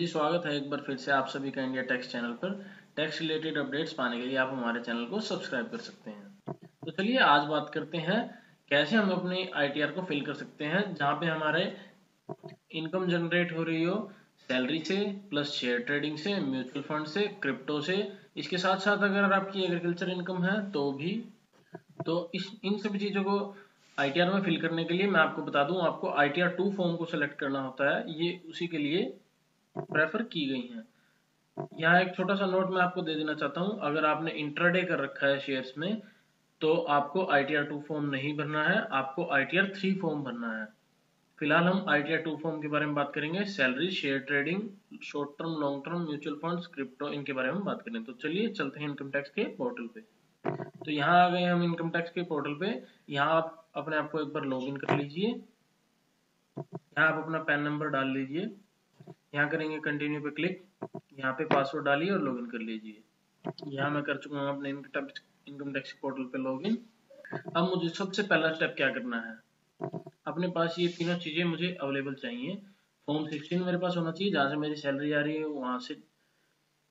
जी, स्वागत है एक बार फिर से आप सभी का इंडिया टैक्स चैनल पर। टैक्स रिलेटेड अपडेट्स पाने के लिए आप हमारे चैनल को सब्सक्राइब कर सकते हैं। तो चलिए आज बात करते हैं कैसे हम अपनी आईटीआर को फिल कर सकते हैं, जहां पे हमारे इनकम जनरेट हो रही हो सैलरी से, प्लस शेयर ट्रेडिंग से, म्यूचुअल फंड से, क्रिप्टो से। इसके साथ साथ अगर आपकी एग्रीकल्चर इनकम है तो भी। तो इन सभी चीजों को आईटीआर में फिल करने के लिए मैं आपको बता दूं, आपको आईटीआर 2 फॉर्म को सिलेक्ट करना होता है। ये उसी के लिए प्रेफर की गई हैं। यहाँ एक छोटा सा नोट मैं आपको दे देना चाहता हूँ, अगर आपने इंट्राडे कर रखा है शेयर्स में तो आपको आईटीआर 2 फॉर्म नहीं भरना है, आपको आईटीआर 3 फॉर्म भरना है। फिलहाल हम आईटीआर 2 फॉर्म के बारे में बात करेंगे। Salary, share trading, short term, long term, mutual funds, crypto, इनके बारे में बात करें। तो चलिए चलते हैं इनकम टैक्स के पोर्टल पे। तो यहाँ आ गए हम इनकम टैक्स के पोर्टल पे। यहाँ आप अपने आप को एक बार लॉग इन कर लीजिए। यहाँ आप अपना पैन नंबर डाल लीजिए, यहाँ करेंगे कंटिन्यू पे क्लिक, यहाँ पे पासवर्ड डालिए और लॉगिन कर लीजिए। यहाँ मैं कर चुका हूँ अपने इनकम टैक्स पोर्टल पे लॉगिन। अब मुझे सबसे पहला स्टेप क्या करना है, अपने पास ये तीनों चीजें मुझे अवेलेबल चाहिए। फॉर्म 16 मेरे पास होना चाहिए, जहाँ से मेरी सैलरी आ रही है वहां से,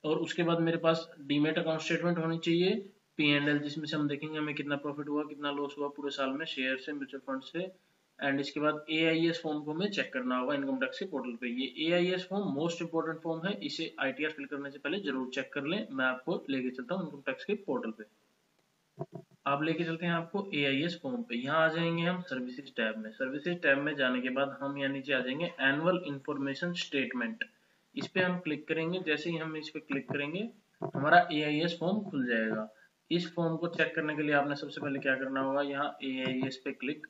और उसके बाद मेरे पास डीमेट अकाउंट स्टेटमेंट होनी चाहिए, P&L, जिसमें से हम देखेंगे हमें कितना प्रॉफिट हुआ, कितना लॉस हुआ पूरे साल में, शेयर से, म्यूचुअल फंड से। एंड इसके बाद AIS फॉर्म को हमें चेक करना होगा इनकम टैक्स के पोर्टल पे। ये AIS form most important form है, इसे आईटीआर फिल करने से पहले जरूर चेक कर लें। मैं आपको लेके चलता हूँ इनकम टैक्स के पोर्टल पे। आप लेके चलते हैं आपको AIS फॉर्म पे। यहाँ आ जाएंगे हम सर्विसेज टैब में। सर्विसेज टैब में जाने के बाद हम यहाँ नीचे आ जाएंगे एनुअल इंफॉर्मेशन स्टेटमेंट। इस पे हम क्लिक करेंगे। जैसे ही हम इस पे क्लिक करेंगे हमारा AIS फॉर्म खुल जाएगा। इस फॉर्म को चेक करने के लिए आपने सबसे पहले क्या करना होगा, यहाँ AIS पे क्लिक।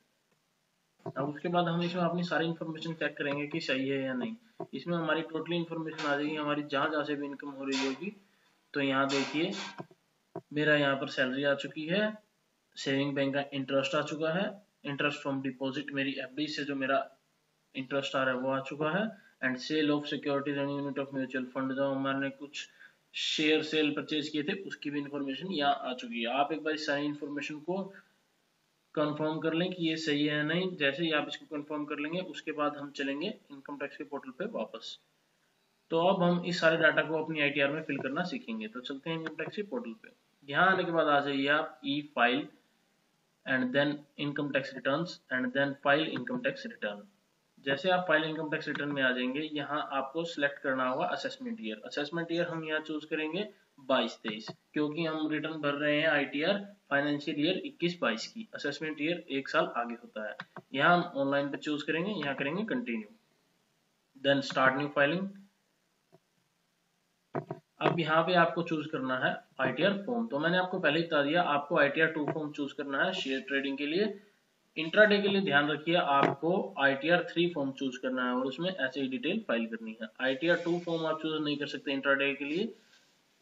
अब उसके बाद हम इसमें अपनी सारी इन्फॉर्मेशन चेक करेंगे कि सही है या नहीं। इसमें हमारी टोटली इन्फॉर्मेशन आ जाएगी, हमारी जहां जहां से भी इनकम हो रही होगी। तो यहाँ देखिए मेरा यहाँ पर सैलरी आ चुकी है, सेविंग बैंक का इंटरेस्ट आ चुका है, इंटरेस्ट फ्रॉम डिपॉजिट मेरी एफडी से जो मेरा इंटरेस्ट आ रहा है वो आ चुका है, and sale of securities and unit of mutual fund, जो हमारे कुछ शेयर सेल परचेज किए थे उसकी भी इंफॉर्मेशन यहाँ आ चुकी है। आप एक बार सारी इन्फॉर्मेशन को कंफर्म कर लें कि ये सही है या नहीं। जैसे ही आप इसको कंफर्म कर लेंगे उसके बाद हम चलेंगे इनकम टैक्स के पोर्टल पे वापस। तो अब हम इस सारे डाटा को अपनी आईटीआर में फिल करना सीखेंगे। तो चलते हैं इनकम टैक्स के पोर्टल पे। यहाँ आने के बाद आ जाइए आप e file and then income tax returns and then file income tax return. जैसे आप फाइल इनकम टैक्स रिटर्न में आ जाएंगे, यहाँ आपको सिलेक्ट करना होगा असेसमेंट ईयर। असेसमेंट ईयर हम यहाँ चूज करेंगे 22-23, क्योंकि हम रिटर्न भर रहे हैं आईटीआर फाइनेंशियल ईयर 21-22 की। असेसमेंट ईयर एक साल आगे होता है। यहाँ हम ऑनलाइन पे चूज करेंगे, यहाँ करेंगे continue, then start new filing. अब यहाँ पे आपको चूज करना है आईटीआर फॉर्म। तो मैंने आपको पहले ही बता दिया, आपको आईटीआर 2 फॉर्म चूज करना है शेयर ट्रेडिंग के लिए। इंट्राडे के लिए ध्यान रखिए आपको आईटीआर 3 फॉर्म चूज करना है और उसमें ऐसे ही डिटेल फाइल करनी है। आईटीआर 2 फॉर्म आप चूज नहीं कर सकते इंट्राडे के लिए।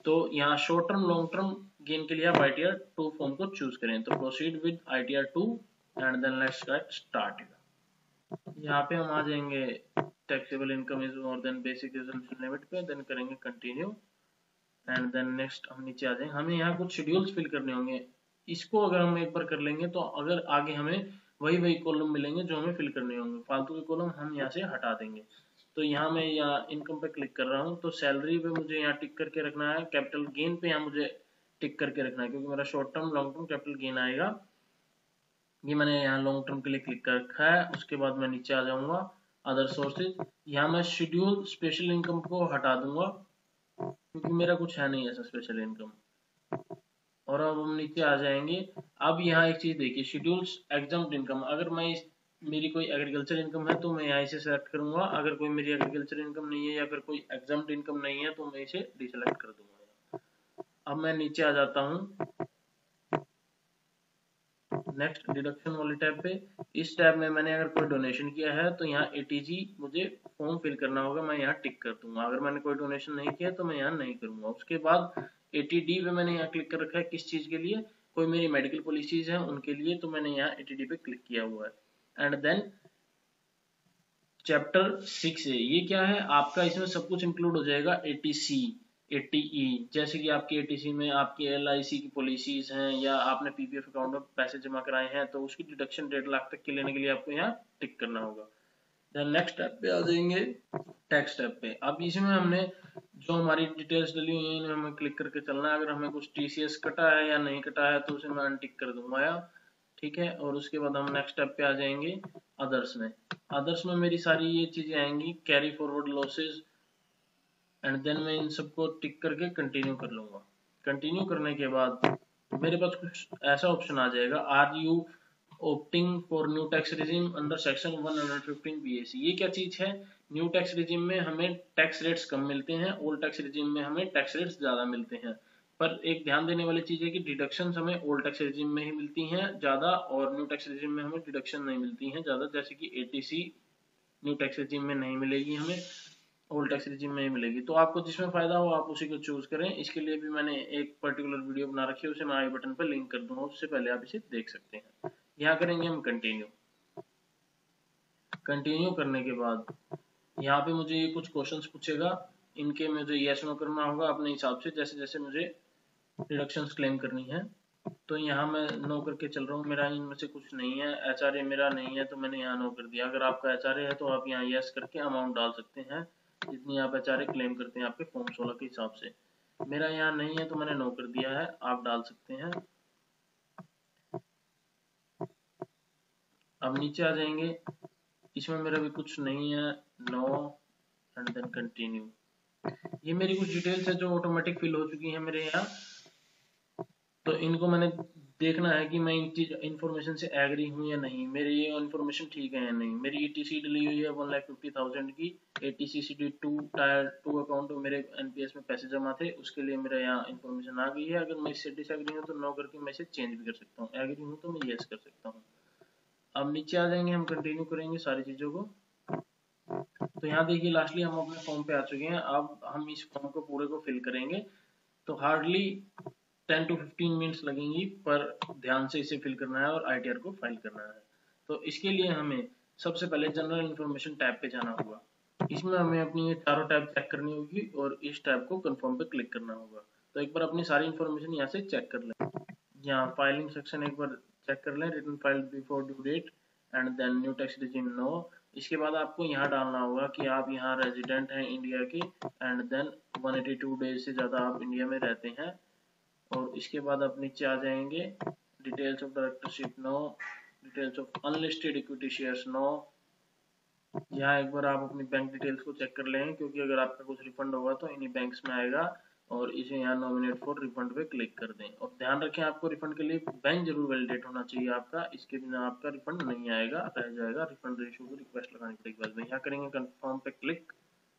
तो यहाँ short term long term gain के लिए आप आईटीआर 2 फॉर्म को चूज करें। तो proceed with ITR 2 and then let's get started. यहाँ पे हम आ जाएंगे taxable income is more than basic resolution limit पे, देन करेंगे कंटिन्यू एंड देन नेक्स्ट हम नीचे आ जाएंगे। हमें यहाँ कुछ शेड्यूल्स फिल करने होंगे। इसको अगर हम एक बार कर लेंगे तो अगर आगे हमें वही कॉलम मिलेंगे जो हमें फिल करने होंगे। फालतू के कॉलम हम यहाँ से हटा देंगे। तो यहाँ मैं यहाँ इनकम पे क्लिक कर रहा हूँ। तो सैलरी पे मुझे यहाँ टिक करके रखना है, कैपिटल गेन पे यहाँ मुझे टिक करके रखना है, क्योंकि मेरा short term long term capital gain आएगा। ये मैंने यहाँ लॉन्ग टर्म के लिए क्लिक कर रखा है। उसके बाद मैं नीचे आ जाऊंगा अदर सोर्सेज, यहाँ मैं शेड्यूल स्पेशल इनकम को हटा दूंगा क्योंकि मेरा कुछ है नहीं ऐसा स्पेशल इनकम। और अब हम नीचे आ जाएंगे। अब यहाँ एक चीज देखिए, शेड्यूल्स एग्जम्प्ट इनकम। अगर मैं मेरी कोई एग्रीकल्चर इनकम है तो मैं यहाँ इसे सेलेक्ट करूंगा। अगर कोई मेरी एग्रीकल्चर इनकम नहीं है या फिर कोई एग्जम्प्ट इनकम नहीं है तो मैं इसे डिसेलेक्ट कर दूंगा। अब मैं नीचे आ जाता हूँ नेक्स्ट डिडक्शन वाली टैब पे। इस टैब में मैंने अगर कोई डोनेशन किया है तो यहाँ ATG मुझे फॉर्म फिल करना होगा, मैं यहाँ टिक कर दूंगा। अगर मैंने कोई डोनेशन नहीं किया तो मैं यहाँ नहीं करूंगा। उसके बाद 80D पे मैंने यहाँ क्लिक कर रखा है, किस चीज के लिए, कोई मेरी मेडिकल पॉलिसीज है उनके लिए, तो मैंने यहाँ 80D पे क्लिक किया हुआ है। एंड देन चैप्टर 6 है, ये क्या है आपका, इसमें सब कुछ इंक्लूड हो जाएगा। 80C 80E, जैसे कि आपकी 80C में आपकी LIC की पॉलिसीज हैं या आपने PPF अकाउंट में पैसे जमा कराए हैं तो उसकी डिडक्शन 1.5 लाख तक के लेने के लिए आपको यहाँ टिक करना होगा। देन नेक्स्ट स्टेप पे आ जाएंगे, टैक्स स्टेप पे। अब इसमें हमने जो हमारी डिटेल्स डली हुई है इन्हें हमें क्लिक करके चलना है। अगर हमें कुछ टीसीएस कटा है या नहीं कटा है तो उसे मैं अनटिक कर दूंगा या ठीक है। और उसके बाद हम नेक्स्ट स्टेप पे आ जाएंगे अदर्स में। अदर्स में मेरी सारी ये चीजें आएंगी, carry forward losses, and then मैं इन सबको टिक करके कंटिन्यू कर लूंगा। कंटिन्यू करने के बाद मेरे पास कुछ ऐसा ऑप्शन आ जाएगा, are you opting for new tax regime under section 115 BAC. ये क्या चीज है? न्यू टैक्स रिजीम में हमें टैक्स रेट्स कम मिलते हैं, ओल्ड टैक्स रिजीम में हमें टैक्स रेट्स ज्यादा मिलते हैं। पर एक ध्यान देने वाली चीज है कि डिडक्शंस हमें ओल्ड टैक्स रिजीम में ही मिलती हैं ज्यादा, और न्यू टैक्स रिजीम में हमें डिडक्शन नहीं मिलती हैं ज्यादा। जैसे कि एटीसी न्यू टैक्स रिजीम में नहीं मिलेगी, हमें ओल्ड टैक्स रिजीम में ही मिलेगी। तो आपको जिसमें फायदा हो आप उसी को चूज करें। इसके लिए भी मैंने एक पर्टिकुलर वीडियो बना रखी है, उसे मैं आई बटन पर लिंक कर दूंगा, उससे पहले आप इसे देख सकते हैं। यहाँ करेंगे हम कंटिन्यू। कंटिन्यू करने के बाद यहाँ पे मुझे ये कुछ क्वेश्चंस पूछेगा, इनके मुझे यस नो करना होगा अपने हिसाब से, जैसे जैसे मुझे डिडक्शंस क्लेम करनी है। तो यहाँ मैं नो करके चल रहा हूँ, मेरा इनमें से कुछ नहीं है, एचआरए मेरा नहीं है तो मैंने यहाँ नो कर दिया। अगर आपका एचआरए है तो आप यहाँ यस करके अमाउंट डाल सकते हैं जितनी आप एचआरए क्लेम करते हैं आपके फॉर्म 16 के हिसाब से। मेरा यहाँ नहीं है तो मैंने नो कर दिया है, आप डाल सकते हैं। अब नीचे आ जाएंगे, इसमें मेरा भी कुछ नहीं है, नो एंड देन कंटिन्यू। ये मेरी कुछ डिटेल्स है जो ऑटोमेटिक फिल हो चुकी है मेरे यहाँ। तो इनको मैंने देखना है कि मैं इन चीज इन्फॉर्मेशन से एग्री हूँ या नहीं, मेरी ये इन्फॉर्मेशन ठीक है या नहीं। मेरी ईटीसी डली हुई है 1,50,000 की, एटीसीसीडी 2 टायर 2 अकाउंट में मेरे एनपीएस में पैसे जमा थे, उसके लिए मेरा यहाँ इन्फॉर्मेशन आ गई है। अगर मैं इससे डिसएग्री हूँ तो नो करके मैं इसे चेंज भी कर सकता हूँ, एग्री हूँ तो मैं यस कर सकता हूँ। अब नीचे आ जाएंगे, हम कंटिन्यू करेंगे सारी चीजों को। तो यहाँ देखिए लास्टली हम अपने फॉर्म पे आ चुके हैं। अब हम इस फॉर्म को पूरे को फिल करेंगे, तो हार्डली 10 to 15 मिनट्स लगेंगी, पर ध्यान से इसे फिल करना है और आईटीआर को फाइल करना है। तो इसके लिए हमें सबसे पहले जनरल इन्फॉर्मेशन टैब पे जाना होगा। इसमें हमें अपनी ये चारों टैब चेक करनी होगी और इस टैब को कंफर्म पे क्लिक करना होगा। तो एक बार अपनी सारी इन्फॉर्मेशन यहाँ से चेक कर लें। यहाँ फाइलिंग सेक्शन एक बार चेक कर लें, return filed before due date and then new tax regime no. इसके बाद आपको यहाँ डालना होगा कि आप यहाँ रेजिडेंट हैं इंडिया के, एंड देन 182 डेज से ज़्यादा आप इंडिया में रहते हैं। और इसके बाद आप नीचे आ जाएंगे, details of directorship no, details of unlisted equity shares no. यहाँ एक बार आप अपनी बैंक डिटेल्स को चेक कर लें, क्योंकि अगर आपका कुछ रिफंड होगा तो इन्हीं बैंक्स में आएगा। और इसे यहाँ नॉमिनेट फॉर रिफंड पे क्लिक कर दें। और ध्यान रखें आपको रिफंड के लिए बैंक जरूर वैलिडेट होना चाहिए आपका, इसके बिना आपका रिफंड नहीं आएगा, रह जाएगा। रिफंड रेशियो को रिक्वेस्ट लगानी पड़ेगी बाद में। यहाँ करेंगे कंफर्म पे क्लिक।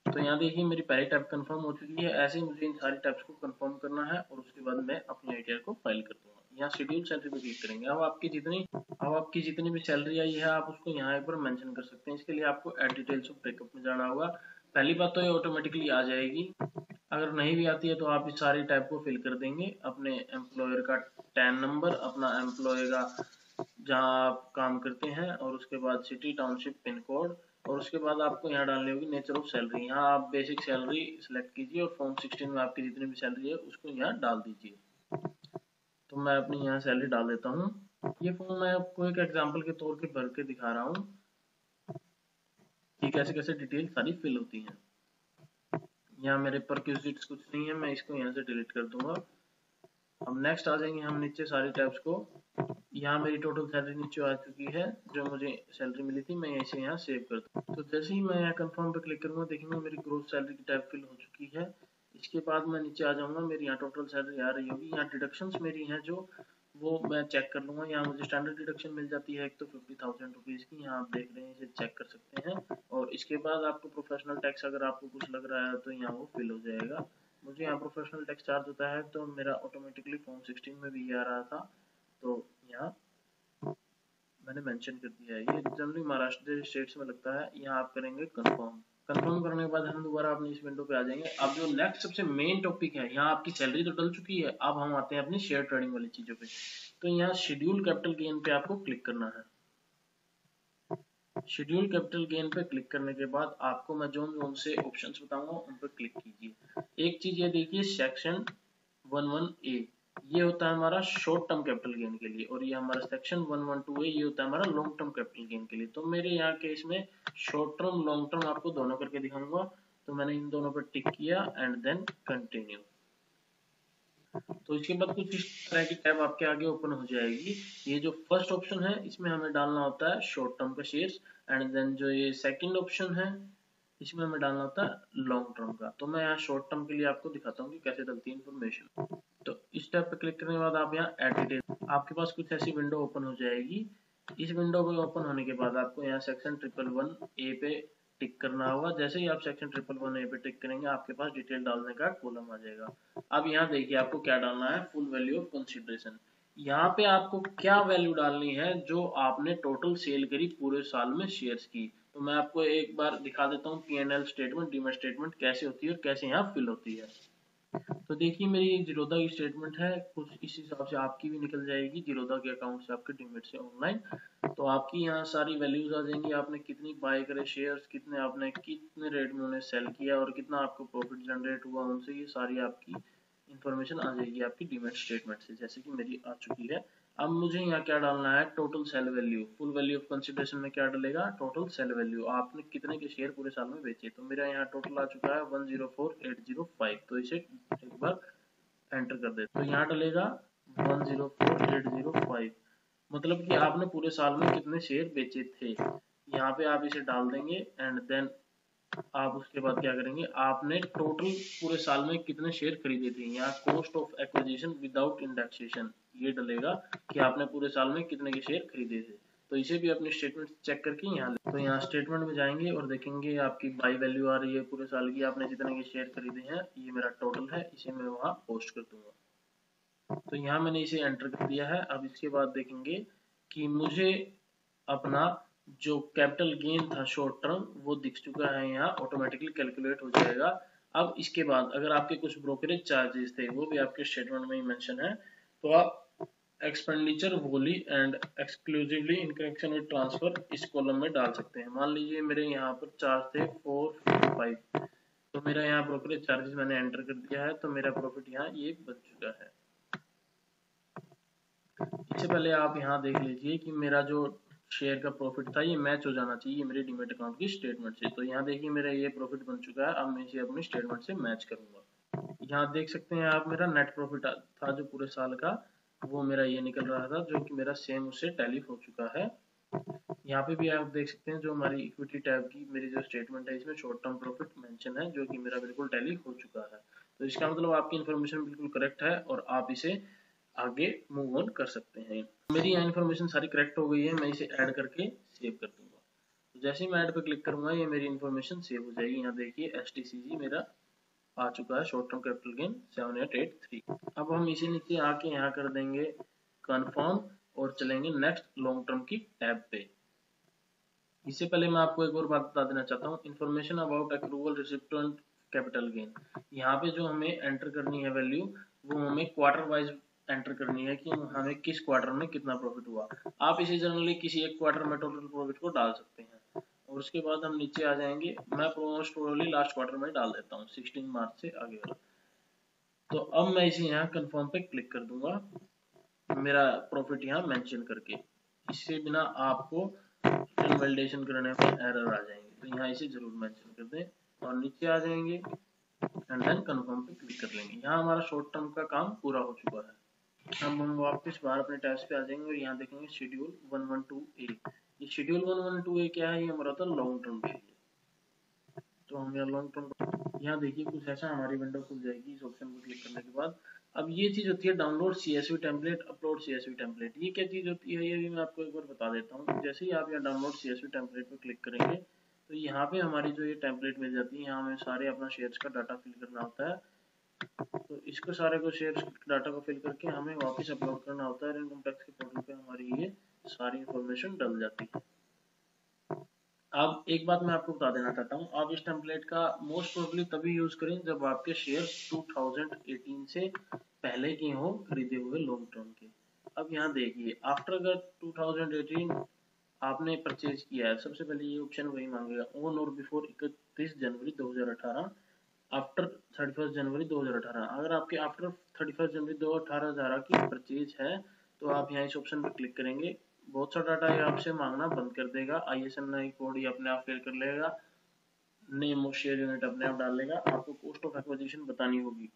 तो यहाँ देखिए मेरी पहली टैब कंफर्म हो चुकी है। ऐसे ही मुझे इन सारी टैब्स को कंफर्म करना है और उसके बाद मैं अपनी आईटीआर को फाइल कर दूंगा। यहाँ शेड्यूल सैलरी पे क्लिक करेंगे। अब आपकी जितनी भी सैलरी आई है आप उसको यहाँ एक बार मेंशन कर सकते हैं। इसके लिए आपको एड डिटेल्स ऑफ ब्रेकअप में जाना होगा। पहली बात तो ये ऑटोमेटिकली आ जाएगी, अगर नहीं भी आती है तो आप इस सारी टाइप को फिल कर देंगे। अपने एम्प्लॉयर का टैन नंबर, अपना एम्प्लॉय का जहाँ आप काम करते हैं, और उसके बाद सिटी, टाउनशिप, पिन कोड, और उसके बाद आपको यहाँ डालनी होगी नेचर ऑफ सैलरी। यहाँ आप बेसिक सैलरी सिलेक्ट कीजिए और फॉर्म 16 में आपकी जितनी भी सैलरी है उसको यहाँ डाल दीजिए। तो मैं अपनी यहाँ सैलरी डाल देता हूँ। ये फॉर्म मैं आपको एक एग्जांपल के तौर पे भर के दिखा रहा हूँ कि कैसे कैसे डिटेल सारी फिल होती हैं। यहाँ मेरे परक्यूजिट्स कुछ नहीं है, मैं इसको यहाँ से डिलीट कर दूंगा। अब नेक्स्ट आ जाएंगे हम नीचे सारी टैब्स को। यहाँ मेरी टोटल सैलरी नीचे आ चुकी है, जो मुझे सैलरी मिली थी, मैं इसे यहाँ सेव कर दूँ। तो जैसे ही मैं यहाँ कंफर्म पे क्लिक करूँगा देखेंगे मेरी ग्रोथ सैलरी की टैब फिल हो चुकी है। इसके बाद मैं नीचे आ जाऊँगा, मेरी यहाँ टोटल सैलरी आ रही होगी। यहाँ डिडक्शंस मेरी हैं जो वो मैं चेक कर लूँगा। यहाँ मुझे स्टैंडर्ड डिडक्शन मिल जाती है एक तो 50,000 रुपीज़ की, यहाँ आप देख रहे हैं, इसे चेक कर सकते हैं। और इसके बाद आपको प्रोफेशनल टैक्स अगर आपको कुछ लग रहा है तो यहाँ वो फिल हो जाएगा। मुझे यहाँ प्रोफेशनल टैक्स चार्ज होता है तो मेरा ऑटोमेटिकली फॉर्म 16 में भी आ रहा था, तो यहाँ मैंने मेंशन कर दिया है। ये जनरली महाराष्ट्र स्टेट्स में लगता है। यहाँ आप करेंगे कंफर्म। कंफर्म करने के बाद हम दोबारा अपनी इस विंडो पे आ जाएंगे। अब जो नेक्स्ट सबसे मेन टॉपिक है, यहाँ आपकी सैलरी तो डल चुकी है, अब हम आते हैं अपनी शेयर ट्रेडिंग वाली चीजों पे। तो यहाँ शेड्यूल कैपिटल गेन पे आपको क्लिक करना है। शेड्यूल कैपिटल गेन पे क्लिक करने के बाद आपको मैं जोन से ऑप्शंस बताऊंगा, उन पर क्लिक कीजिए। एक चीज ये देखिए, सेक्शन 11A ये होता है हमारा शॉर्ट टर्म कैपिटल गेन के लिए, और ये हमारा सेक्शन 112 है, ये होता है हमारा लॉन्ग टर्म कैपिटल गेन के लिए। तो मेरे यहाँ केस में शॉर्ट टर्म लॉन्ग टर्म आपको दोनों करके दिखाऊंगा। तो मैंने इन दोनों पर टिक किया एंड देन कंटिन्यू। तो इसके बाद कुछ इस तरह की टैब आपके आगे ओपन हो जाएगी। ये जो फर्स्ट ऑप्शन है इसमें हमें डालना होता है शॉर्ट टर्म का शेयर्स, एंड देन जो ये सेकंड ऑप्शन है इसमें हमें डालना होता है लॉन्ग टर्म का। तो मैं यहाँ शॉर्ट टर्म के लिए आपको दिखाता हूँ कि कैसे डलती है इन्फॉर्मेशन। तो इस टैब पे क्लिक करने के बाद आप यहाँ एड डिटेल, आपके पास कुछ ऐसी विंडो ओपन हो जाएगी। इस विंडो को ओपन होने के बाद आपको यहाँ सेक्शन 111A पे टिक करना होगा। जैसे ही आप सेक्शन 111A पे टिक करेंगे आपके पास डिटेल डालने का कॉलम आ जाएगा। अब यहाँ देखिए आपको क्या डालना है, फुल वैल्यू ऑफ कंसीडरेशन। यहाँ पे आपको क्या वैल्यू डालनी है जो आपने टोटल सेल करी पूरे साल में शेयर्स की। तो मैं आपको एक बार दिखा देता हूँ P&L स्टेटमेंट, डीमेट स्टेटमेंट कैसे होती है और कैसे यहाँ फिल होती है। तो देखिए मेरी जीरोधा की स्टेटमेंट है, कुछ इस हिसाब से आपकी भी निकल जाएगी जीरोधा के अकाउंट से, आपके डीमेट से ऑनलाइन। तो आपकी यहाँ सारी वैल्यूज आ जाएंगी, आपने कितनी बाय करे शेयर्स, कितने आपने कितने रेट में उन्हें सेल किया और कितना आपको प्रॉफिट जनरेट हुआ उनसे, ये सारी आपकी इंफॉर्मेशन आ जाएगी आपकी डीमेट स्टेटमेंट से, जैसे कि मेरी आ चुकी है। अब मुझे यहाँ क्या डालना है, total sale value. Full value of consideration में क्या डलेगा, टोटल सेल वैल्यू, आपने कितने के शेयर पूरे साल में बेचे। तो मेरा यहाँ टोटल आ चुका है 104805। तो इसे एक बार एंटर कर दे तो यहाँ डलेगा 104805, मतलब कि आपने पूरे साल में कितने शेयर बेचे थे। यहाँ पे आप इसे डाल देंगे एंड देन आप उसके बाद क्या करेंगे, आपने टोटल पूरे साल में कितने शेयर खरीदे थे। यहाँ cost of acquisition without indexation ये डलेगा कि आपने पूरे साल में कितने के शेयर खरीदे थे। तो इसे भी अपनी स्टेटमेंट चेक करके यहाँ तो यहाँ स्टेटमेंट में जाएंगे और देखेंगे आपकी बाई वैल्यू आ रही है पूरे साल की, आपने जितने के शेयर खरीदे हैं, ये मेरा टोटल है, इसे मैं वहाँ पोस्ट कर दूंगा। तो यहाँ मैंने इसे एंटर कर दिया है। अब इसके बाद देखेंगे कि मुझे अपना जो कैपिटल गेन था शॉर्ट टर्म वो दिख चुका है, यहाँ ऑटोमेटिकली कैलकुलेट हो जाएगा। अब इसके बाद अगर आपके कुछ ब्रोकरेज चार्जेस थे वो भी आपके स्टेटमेंट में ही मेंशन है, तो आप expenditure Holi and exclusively in connection with transfer इस कॉलम में डाल सकते हैं। मान लीजिए मेरे यहाँ पर चार्ज थे 455, तो मेरा यहाँ ब्रोकरेज चार्जेस मैंने एंटर कर दिया है, तो मेरा प्रॉफिट यहाँ ये बन चुका है। इससे पहले आप यहाँ देख लीजिए कि मेरा जो शेयर का प्रॉफिट था ये मैच हो जाना चाहिए मेरे डीमेट अकाउंट की स्टेटमेंट से। तो यहाँ देखिए मेरा ये प्रॉफिट बन चुका है, अब मैं इसे अपनी स्टेटमेंट से मैच करूंगा। यहाँ देख सकते हैं आप मेरा नेट प्रॉफिट था जो पूरे साल का, वो मेरा ये निकल रहा था, जो कि मेरा सेम उससे टैली हो चुका है। यहाँ पे भी आप देख सकते हैं जो हमारी इक्विटी टैब की मेरी जो स्टेटमेंट है इसमें शॉर्ट टर्म प्रॉफिट मेंशन है, जो कि मेरा बिल्कुल टैली हो चुका है। तो इसका मतलब आपकी इन्फॉर्मेशन बिल्कुल करेक्ट है और आप इसे आगे मूव ऑन कर सकते हैं। मेरी यहाँ इन्फॉर्मेशन सारी करेक्ट हो गई है, मैं इसे ऐड करके सेव कर दूंगा। तो जैसे ही मैं ऐड पे क्लिक करूंगा ये मेरी इन्फॉर्मेशन सेव हो जाएगी। यहाँ देखिए STCG मेरा आ चुका है, शॉर्ट टर्म कैपिटल गेन 7883। अब हम इसे नीचे आके यहाँ कर देंगे कंफर्म और चलेंगे नेक्स्ट लॉन्ग टर्म की टैब पे। इससे पहले मैं आपको एक और बात बता देना चाहता हूँ, information about accrual recipient capital gain. यहाँ पे जो हमें एंटर करनी है वैल्यू, वो हमें क्वार्टर वाइज एंटर करनी है कि हमें किस क्वार्टर में कितना प्रॉफिट हुआ। आप इसे जनरली किसी एक क्वार्टर में टोटल प्रॉफिट को डाल सकते हैं। और उसके बाद हम नीचे आ जाएंगे, मैं मोस्ट प्रोबेबली लास्ट क्वार्टर में डाल देता हूँ 16 मार्च से आगे वाला। तो अब मैं इसे यहाँ कंफर्म पे क्लिक कर दूंगा, मेरा प्रॉफिट यहाँ मेंशन करके। इससे बिना आपको वैलिडेशन करने में एरर आ जाएंगे, तो यहाँ इसे जरूर मेंशन कर दें और नीचे आ जाएंगे एंड देन कंफर्म पे क्लिक कर लेंगे। यहाँ हमारा शॉर्ट टर्म का काम पूरा हो चुका है। अब हम वापस बाहर अपने टैब्स पे आ जाएंगे और यहाँ देखेंगे शेड्यूल 112A। ये शेड्यूल 112A क्या है, ये हमारा था लॉन्ग टर्म के लिए। तो हम यहाँ लॉन्ग टर्म, यहाँ देखिए कुछ ऐसा हमारी विंडो खुल जाएगी इस ऑप्शन को क्लिक करने के बाद। अब ये चीज होती है download CSV template, upload CSV template. ये क्या चीज होती है ये भी मैं आपको एक बार बता देता हूँ। जैसे ही आप यहाँ डाउनलोड CSV टेम्पलेट पे क्लिक करेंगे तो यहाँ पे हमारी जो ये टेम्पलेट मिल जाती है, यहाँ हमें सारे अपना शेयर्स का डाटा फिल करना होता है। तो इसको सारे को शेयर्स डाटा को फिल करके हमें वापस अपलोड करना होता है। इनकम टैक्स के पोर्टल पे हमारी ये सारी इंफॉर्मेशन डल जाती है। अब एक बात मैं आपको बता देना चाहता हूँ, आप इस टेम्पलेट का मोस्ट प्रोबेबली तभी यूज करें जब आपके शेयर्स 2018 से पहले के हो खरीदे हुए लॉन्ग टर्म के। अब यहाँ देखिए आफ्टर अगर 2018 आपने परचेज किया है, सबसे पहले ये ऑप्शन वही मांगेगा ऑन और बिफोर 31 जनवरी 2018 आफ्टर 31 जनवरी 2018। अगर आपके आफ्टर 31 जनवरी 2018 की परचेज है तो आप यहाँ इस ऑप्शन पर क्लिक करेंगे। बहुत सा डाटा ये आपसे मांगना बंद कर देगा। ISIN कोड ये अपने आप फिल कर लेगा, नेम ऑफ शेयर यूनिट अपने आप डाल लेगा। आपको कॉस्ट ऑफ एक्विजिशन बतानी होगी,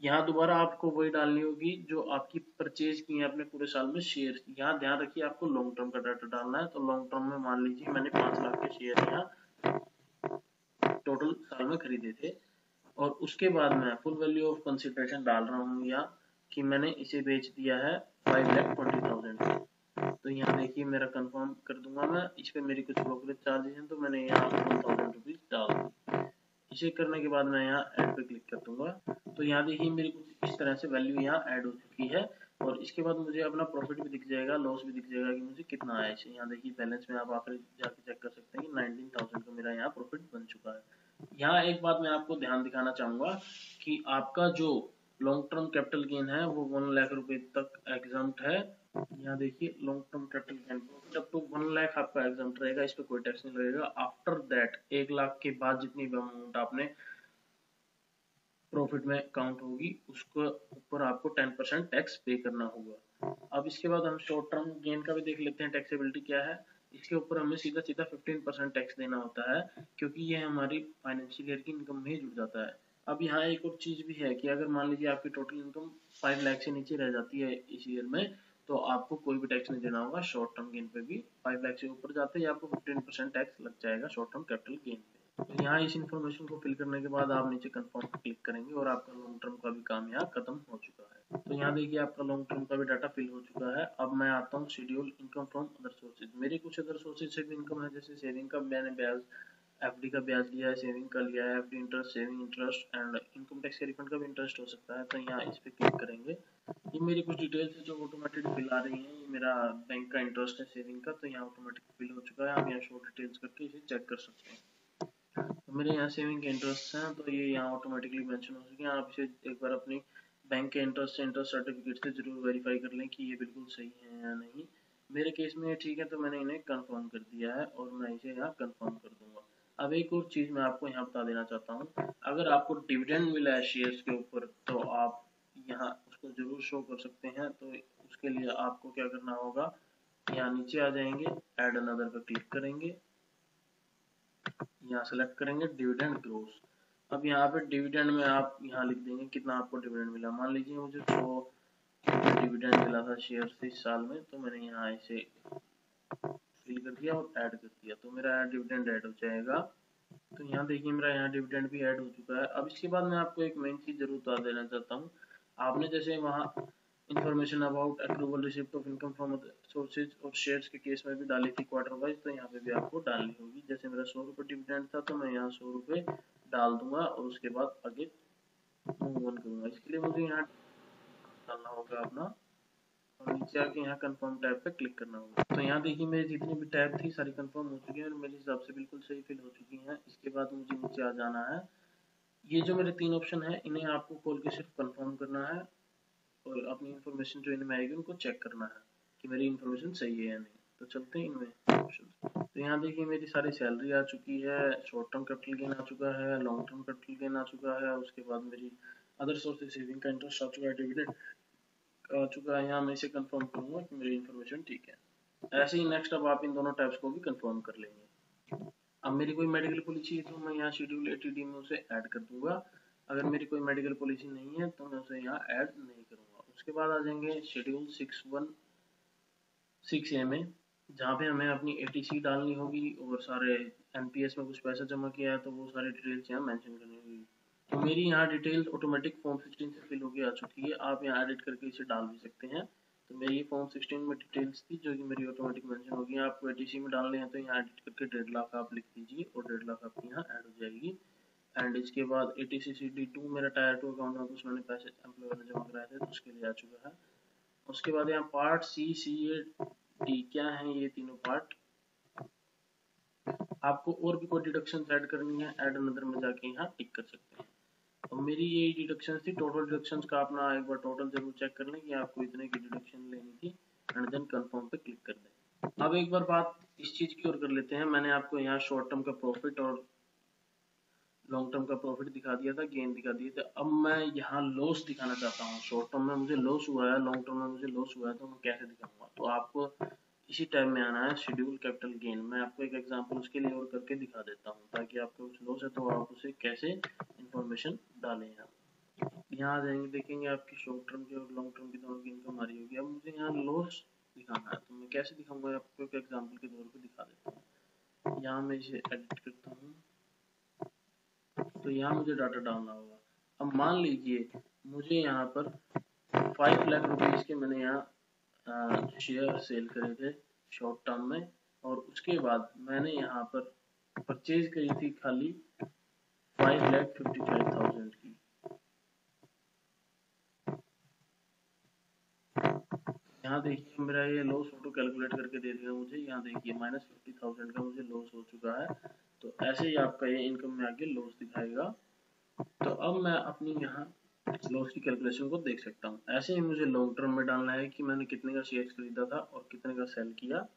यहाँ दोबारा आपको वही डालनी होगी जो आपकी परचेज की है अपने पूरे साल में शेयर। यहाँ ध्यान रखिए आपको लॉन्ग टर्म का डाटा डालना है। तो लॉन्ग टर्म में मान लीजिए मैंने 5 लाख के शेयर यहाँ टोटल साल में खरीदे थे, और उसके बाद मैं फुल वैल्यू ऑफ कंसिडरेशन डाल रहा हूँ यहाँ कि मैंने इसे बेच दिया है 5,20,000। तो यहाँ देखिए मेरा कंफर्म कर दूंगा मैं। इस पे मेरी कुछ ब्रोकरेज चार्जेस हैं तो मैंने यहाँ 1,000 रुपीज डाल दी। इसे करने के बाद मैं यहाँ ऐड पे क्लिक कर दूंगा। तो यहाँ देखिए मेरी कुछ इस तरह से वैल्यू यहाँ ऐड हो चुकी है, और इसके बाद मुझे अपना प्रॉफिट भी दिख जाएगा, लॉस भी दिख जाएगा कि मुझे कितना आया। इसे यहाँ देखिए बैलेंस में आप आखिर जाके चेक कर सकते हैं कि 19,000 का मेरा यहाँ प्रॉफिट बन चुका है। यहाँ एक बात मैं आपको ध्यान दिखाना चाहूंगा कि आपका जो लॉन्ग टर्म कैपिटल गेन है वो 1 लाख रुपए तक एग्जम्प्ट है। यहाँ देखिए long term capital gain up to 1 lakh आपका एग्जम्प्ट रहेगा, इस पे कोई टैक्स नहीं लगेगा। आफ्टर दैट 1 लाख के बाद जितनी भी अमाउंट आपने प्रॉफिट में काउंट होगी उसको ऊपर आपको 10% टैक्स पे करना होगा। अब इसके बाद हम शॉर्ट टर्म गेन का भी देख लेते हैं, टैक्सेबिलिटी क्या है। इसके ऊपर हमें सीधा सीधा 15% टैक्स देना होता है, क्योंकि ये हमारी फाइनेंशियल ईयर की इनकम में ही जुड़ जाता है। अब यहाँ एक और चीज भी है कि अगर मान लीजिए आपकी टोटल इनकम 5 लाख से नीचे रह जाती है इस ईयर में, तो आपको कोई भी टैक्स नहीं देना होगा। शॉर्ट टर्म गेन पे भी 5 लाख से ऊपर जाते ही आपको 15% टैक्स लग जाएगा शॉर्ट टर्म कैपिटल गेन पे। तो यहाँ इस इन्फॉर्मेशन को फिल करने के बाद आप नीचे कंफर्म पर क्लिक करेंगे और आपका लॉन्ग टर्म का भी काम यहाँ खत्म हो चुका है। तो यहाँ देखिए आपका लॉन्ग टर्म का भी डाटा फिल हो चुका है। अब मैं आता हूँ schedule income from other sources. मेरे कुछ अदर सोर्सेज से भी इनकम है, जैसे सेविंग का मैंने ब्याज FD का ब्याज लिया है, सेविंग का लिया है, FD interest, saving interest and income tax के रिफंड का भी इंटरेस्ट हो सकता है। तो यहाँ इस पे क्लिक करेंगे। ये मेरी कुछ डिटेल्स है जो ऑटोमेटिक फिल आ रही हैं। ये मेरा बैंक का इंटरेस्ट है सेविंग का, तो यहाँ ऑटोमेटिक फिल हो चुका है। आप यहाँ शो डिटेल्स करके इसे चेक कर सकते हैं। तो मेरे यहाँ सेविंग के इंटरेस्ट हैं तो ये यहाँ ऑटोमेटिकली मेंशन हो चुके हैं। आप इसे एक बार अपनी बैंक के इंटरेस्ट से इंटरेस्ट सर्टिफिकेट से जरूर वेरीफाई कर लें कि ये बिल्कुल सही है या नहीं। मेरे केस में ये ठीक है तो मैंने इन्हें कंफर्म कर दिया है और मैं इसे यहाँ कंफर्म कर दूंगा। अब एक और चीज मैं आपको यहाँ बता देना चाहता हूँ, अगर आपको डिविडेंड मिला है शेयर्स के ऊपर तो आप यहाँ उसको जरूर शो कर सकते हैं। तो उसके लिए आपको क्या करना होगा, यहाँ नीचे आ जाएंगे, ऐड अनदर पर क्लिक करेंगे, यहाँ सेलेक्ट करेंगे डिविडेंड ग्रोस। अब यहाँ पे डिविडेंड में आप यहाँ लिख देंगे कितना आपको डिविडेंड मिला। मान लीजिए मुझे 100 डिविडेंड मिला था शेयर से इस साल में, तो मैंने यहाँ इसे फिल कर दिया और ऐड कर दिया, तो मेरा डिविडेंड ऐड हो जाएगा। तो यहाँ देखिए मेरा यहाँ डिविडेंड भी ऐड हो चुका है। अब इसके बाद मैं आपको एक मेन चीज जरूर बता देना चाहता हूँ। आपने जैसे वहाँ information about approval receipt of income from sources और शेयर्स के केस में भी डाली थी क्वार्टर वाइज, तो यहाँ पे भी आपको डालनी होगी। जैसे मेरा 100 रुपये डिविडेंड था तो मैं यहाँ 100 रुपये डाल दूंगा और उसके बाद आगे मूव ऑन करूंगा। इसके लिए मुझे यहाँ डालना होगा अपना, और नीचे आके यहाँ कंफर्म टैब पे क्लिक करना होगा। तो यहाँ देखिए मेरी जितनी भी टैब थी सारी कंफर्म हो चुकी है और मेरे हिसाब से बिल्कुल सही फिल हो चुकी हैं। इसके बाद मुझे नीचे आ जाना है। ये जो मेरे 3 ऑप्शन है इन्हें आपको खोल के सिर्फ कंफर्म करना है और अपनी इन्फॉर्मेशन जो इनमें आएगी उनको चेक करना है कि मेरी इन्फॉर्मेशन सही है या नहीं। तो चलते हैं इनमें ऑप्शन। तो यहाँ देखिए मेरी सारी सैलरी आ चुकी है, शॉर्ट टर्म कैपिटल गेन आ चुका है, लॉन्ग टर्म कैपिटल गेन आ चुका है, उसके बाद मेरी अदर सोर्सेज सेविंग का इंटरेस्ट आ चुका है, डिविडेंड आ चुका है। यहाँ मैं इसे कंफर्म करूंगा कि मेरी इन्फॉर्मेशन ठीक है। ऐसे ही नेक्स्ट अब आप इन दोनों टैब्स को भी कंफर्म कर लेंगे। अब मेरी कोई मेडिकल पॉलिसी है तो मैं यहाँ शेड्यूल 80D में उसे ऐड कर दूंगा। अगर मेरी कोई मेडिकल पॉलिसी नहीं है तो मैं उसे यहाँ ऐड नहीं करूंगा। उसके बाद आ जाएंगे शेड्यूल 6A में, जहाँ पे हमें अपनी ATC डालनी होगी और सारे NPS में कुछ पैसा जमा किया है तो वो सारी डिटेल्स यहाँ मेंशन करनी होगी। तो मेरी यहाँ डिटेल्स ऑटोमेटिक फॉर्म 16 से फिल होकर आ चुकी है। आप यहाँ एडिट करके इसे डाल भी सकते हैं। तो मेरी ये फॉर्म 16 में डिटेल्स थी जो कि मेरी ऑटोमेटिक मेंशन होगी। आपको ATC में डालने हैं तो यहाँ एडिट करके 1.5 लाख आप लिख दीजिए और 1.5 लाख आपकी यहाँ ऐड हो जाएगी। एंड इसके बाद ATC CD2 मेरा टायर 2 अकाउंट है, कुछ मैंने पैसे एम्प्लॉयर ने जमा कराए थे तो उसके लिए आ चुका है। उसके बाद यहाँ पार्ट CA क्या है, ये तीनों पार्ट आपको और भी कोई डिडक्शन ऐड करनी है, ऐड अनदर में जाके यहाँ टिक कर सकते हैं। तो मेरी ये डिडक्शन थी। टोटल डिडक्शन का अपना एक बार टोटल जरूर चेक कर लें कि आपको इतने की डिडक्शन लेनी थी एंड देन कंफर्म पे क्लिक कर दें। अब एक बार बात इस चीज की और कर लेते हैं। मैंने आपको यहाँ शॉर्ट टर्म का प्रॉफिट और लॉन्ग टर्म का प्रॉफिट दिखा दिया था, गेन दिखा दिया था। अब मैं यहाँ लॉस दिखाना चाहता हूँ। शॉर्ट टर्म में मुझे लॉस हुआ है, लॉन्ग टर्म में मुझे लॉस हुआ है, तो मैं कैसे दिखाऊंगा? तो आपको इसी टाइम में आना है शेड्यूल कैपिटल गेन। मैं आपको एक एग्जांपल उसके लिए और करके दिखा देता हूँ, ताकि आपको कुछ लॉस है तो आप उसे कैसे इंफॉर्मेशन डालें। यहाँ आ जाएंगे, देखेंगे आपकी शॉर्ट टर्म की और लॉन्ग टर्म की दोनों की इनकम आ रही होगी। अब मुझे यहाँ लॉस दिखाना है, तो मैं कैसे दिखाऊंगा? आपको एक एग्जाम्पल के तौर पर दिखा देता हूँ। यहाँ मैं इसे एडिट करता हूँ, तो यहाँ मुझे डाटा डालना होगा। अब मान लीजिए मुझे यहाँ पर 5 लाख रुपीज के मैंने यहाँ शेयर सेल करे थे शॉर्ट टर्म में, और उसके बाद मैंने यहाँ पर परचेज करी थी खाली 5,55,000 की। यहाँ देखिए मेरा ये लॉस ऑटो कैलकुलेट करके दे देगा मुझे। यहाँ देखिए -50,000 का मुझे लॉस हो चुका है। तो ऐसे ही आपका ये इनकम में आगे लॉस दिखाएगा। तो अब मैं अपनी यहाँ लॉस की कैलकुलेशन को देख सकता हूँ। ऐसे ही मुझे लॉन्ग टर्म में डालना है कि मैंने कितने का शेयर खरीदा था और कितने का सेल किया।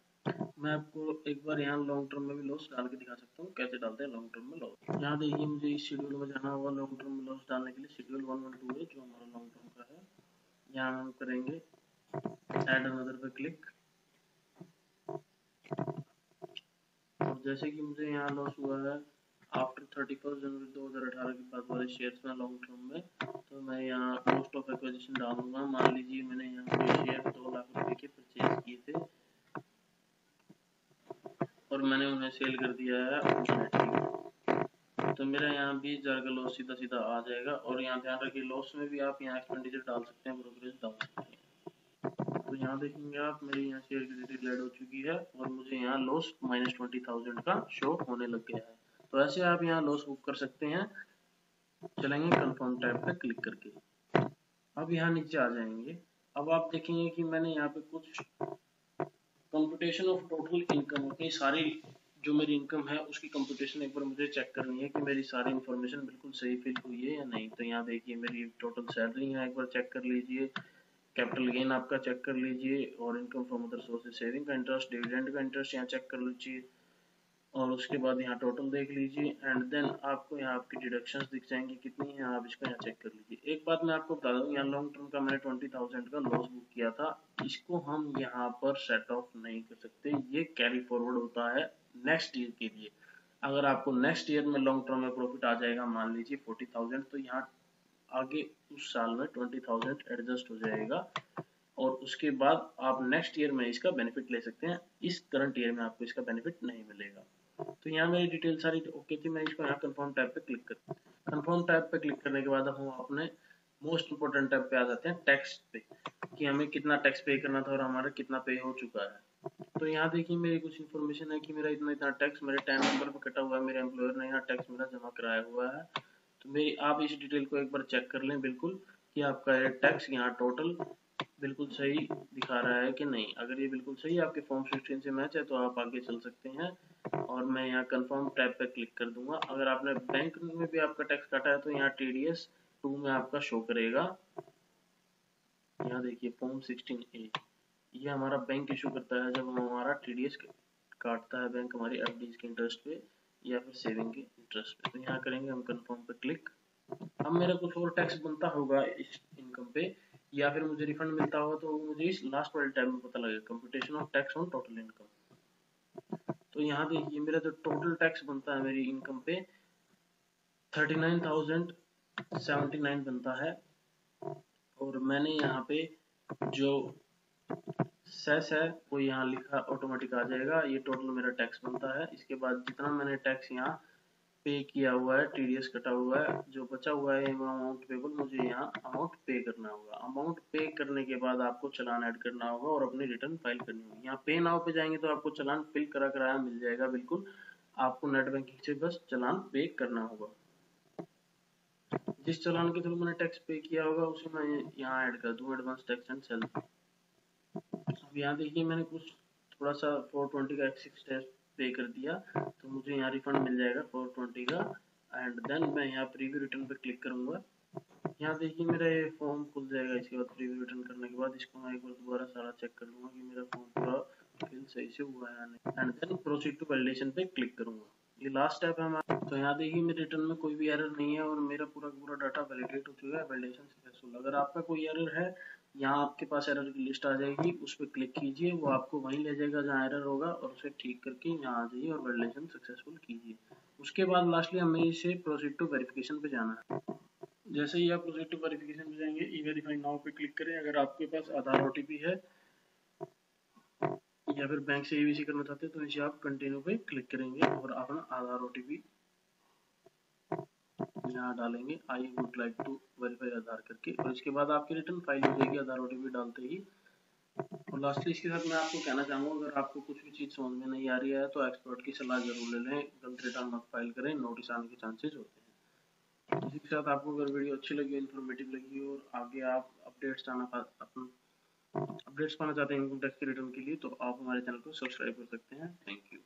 मैं आपको एक बार यहाँ लॉन्ग टर्म में भी लॉस डाल के दिखा सकता हूँ, कैसे डालते हैं लॉन्ग टर्म में लॉस। यहाँ देखिए मुझे इस शेड्यूल में जाना होगा लॉन्ग टर्म में लॉस डालने के लिए। शेड्यूल 112 है जो हमारा लॉन्ग टर्म का है। यहाँ हम करेंगे ऐड अनदर पे क्लिक। और जैसे कि मुझे यहाँ लॉस हुआ है आफ्टर 31 जनवरी 2018 के बाद वाले शेयर्स में लॉन्ग टर्म में, तो मैं यहाँ कॉस्ट ऑफ एक्विजिशन डालूंगा। मान लीजिए मैंने यहाँ कोई शेयर 2 लाख रुपए के परचेज किए थे और मैंने उन्हें सेल कर दिया है, तो मेरा यहाँ 20,000 का लॉस सीधा सीधा आ जाएगा। और यहाँ ध्यान रखिए लॉस में भी आप यहाँ एक्सपेंडिचर डाल सकते हैं, ब्रोकरेज डाल सकते हैं। तो यहाँ देखेंगे आप मेरी यहाँ शेयर की डिटेल ऐड हो चुकी है और मुझे यहाँ लॉस -20,000 का शो होने लग गया है। तो ऐसे आप यहाँ लॉस बुक कर सकते हैं। चलेंगे कंफर्म टैब पे क्लिक करके। अब यहाँ नीचे आ जाएंगे। अब आप देखेंगे कि मैंने यहाँ पे कुछ कंप्यूटेशन ऑफ टोटल इनकम, अपनी सारी जो मेरी इनकम है उसकी कंप्यूटेशन एक बार मुझे चेक करनी है कि मेरी सारी इन्फॉर्मेशन बिल्कुल सही फिल हुई है या नहीं। तो यहाँ देखिए मेरी टोटल सैलरी है, एक बार चेक कर लीजिए। कैपिटल गेन आपका चेक कर लीजिए, और income from other sources, saving का इंटरेस्ट, डिविडेंड का इंटरेस्ट यहाँ चेक कर लीजिए। और उसके बाद यहाँ टोटल देख लीजिए, एंड देन आपको यहाँ आपकी डिडक्शंस दिख जाएंगी कितनी है, आप इसको यहाँ चेक कर लीजिए। एक बात मैं आपको बता दूं, यहाँ लॉन्ग टर्म का मैंने 20,000 का लॉस बुक किया था, इसको हम यहाँ पर सेट ऑफ नहीं कर सकते। ये कैरी फॉरवर्ड होता है नेक्स्ट ईयर के लिए। अगर आपको नेक्स्ट ईयर में लॉन्ग टर्म में प्रॉफिट आ जाएगा, मान लीजिए 40,000, तो यहाँ आगे उस साल में 20,000 एडजस्ट हो जाएगा और उसके बाद आप नेक्स्ट ईयर में इसका बेनिफिट ले सकते हैं। इस करंट ईयर में आपको इसका बेनिफिट नहीं मिलेगा। तो यहाँ मेरी डिटेल सारी ओके थी। मैं इसको यहाँ कंफर्म टैब पे क्लिक करता हूँ। कंफर्म टैब पे क्लिक करने के बाद हम अपने मोस्ट इंपोर्टेंट टैब पे आ जाते हैं, टैक्स पे, कि हमें कितना टैक्स पे करना था और हमारा कितना पे हो चुका है। तो यहाँ देखिए मेरी कुछ इन्फॉर्मेशन है कि मेरा इतना इतना टैक्स मेरे टैन नंबर पर कटा हुआ है, मेरे एम्प्लॉयर ने यहाँ टैक्स मेरा जमा कराया हुआ है। तो मेरी आप इस डिटेल को एक बार चेक कर लें बिल्कुल, कि आपका ये टैक्स यहाँ टोटल बिल्कुल सही दिखा रहा है कि नहीं। अगर ये बिल्कुल सही आपके फॉर्म 16 से मैच है तो आप आगे चल सकते हैं। और मैं यहाँ कंफर्म टैब पे क्लिक कर दूंगा। अगर आपने बैंक में भी आपका टैक्स काटा है तो यहाँ TDS 2 में आपका शो करेगा। यहाँ देखिए फॉर्म 16A, ये हमारा बैंक इशू करता है जब हमारा TDS काटता है बैंक हमारी FD के इंटरेस्ट पे या फिर सेविंग के इंटरेस्ट पे। तो यहाँ करेंगे हम कंफर्म पे क्लिक। अब मेरा कुछ और टैक्स बनता होगा इस इनकम पे, या फिर मुझे रिफंड मिलता होगा, तो मुझे इस लास्ट वाले टैब में पता लगेगा, computation of tax on total income. तो यहाँ देखिए मेरा जो टोटल टैक्स बनता है मेरी इनकम पे 39,079 बनता है। और मैंने यहाँ पे जो सेस है वो यहाँ लिखा ऑटोमेटिक आ जाएगा। ये टोटल मेरा टैक्स बनता है। इसके बाद जितना मैंने टैक्स यहाँ पे किया हुआ है, TDS कटा हुआ है, जो बचा हुआ है अमाउंट पेबल, मुझे यहाँ अमाउंट पे करना होगा। अमाउंट पे करने के बाद आपको चालान ऐड करना होगा और अपनी रिटर्न फाइल करनी होगी। यहाँ पे नाउ पे जाएंगे तो आपको चालान फिल करा कराया मिल जाएगा बिल्कुल। आपको नेट बैंकिंग से बस चालान पे करना होगा। जिस चालान के थ्रू मैंने टैक्स पे किया होगा उसे मैं यहाँ ऐड कर दूँ, एडवांस टैक्स एंड सेल्स। अब यहाँ देखिए मैंने कुछ थोड़ा सा 420 का एक्सिस टैक्स पे कर दिया, तो मुझे यहाँ रिफंड मिल जाएगा 420 का। एंड देन मैं यहाँ प्रीव्यू रिटर्न पे क्लिक करूंगा। यहाँ देखिए मेरा ये फॉर्म खुल जाएगा। इसके बाद प्रीव्यू रिटर्न करने के बाद इसको मैं एक बार दोबारा सारा चेक कर लूंगा कि मेरा फॉर्म पूरा फिल सही से हुआ है या नहीं। And then proceed to validation पे क्लिक करूंगा। ये लास्ट स्टेप है हमारा। तो यहाँ देखिए मेरे रिटर्न में कोई भी एरर नहीं है और मेरा पूरा डाटा वैलिडेट हो चुका है, वैलिडेशन सक्सेसफुल। अगर आपका कोई एरर है, यहाँ आपके पास एरर की लिस्ट आ जाएगी, उस पर क्लिक कीजिए, वो आपको वहीं ले जाएगा जहाँ एरर होगा और उसे ठीक करके यहाँ आ जाइए और वैलिडेशन सक्सेसफुल कीजिए। उसके बाद लास्टली हमें इसे प्रोसीड टू वेरिफिकेशन पे जाना है। जैसे ही आप प्रोसीड टू वेरिफिकेशन पे जाएंगे, ई वेरीफाई नाउ पे क्लिक करें। अगर आपके पास आधार OTP है या फिर बैंक से EVC करना चाहते हैं तो इसे आप कंटिन्यू पे क्लिक करेंगे और अपना आधार OTP यहाँ डालेंगे, I would like to verify Aadhaar करके, और इसके बाद आपकी रिटर्न फाइल हो जाएगी आधार OTP डालते ही। और लास्टली इसके साथ मैं आपको कहना चाहूँगा, अगर आपको कुछ भी चीज़ समझ में नहीं आ रही है तो एक्सपर्ट की सलाह जरूर ले लें, गलत रिटर्न मत फाइल करें, नोटिस आने के चांसेस होते हैं। इसी के साथ आपको अगर वीडियो अच्छी लगी, इन्फॉर्मेटिव लगी और आगे आप अपडेट्स पाना चाहते हैं इनकम टैक्स के रिटर्न के लिए, तो आप हमारे चैनल को सब्सक्राइब कर सकते हैं। Thank you.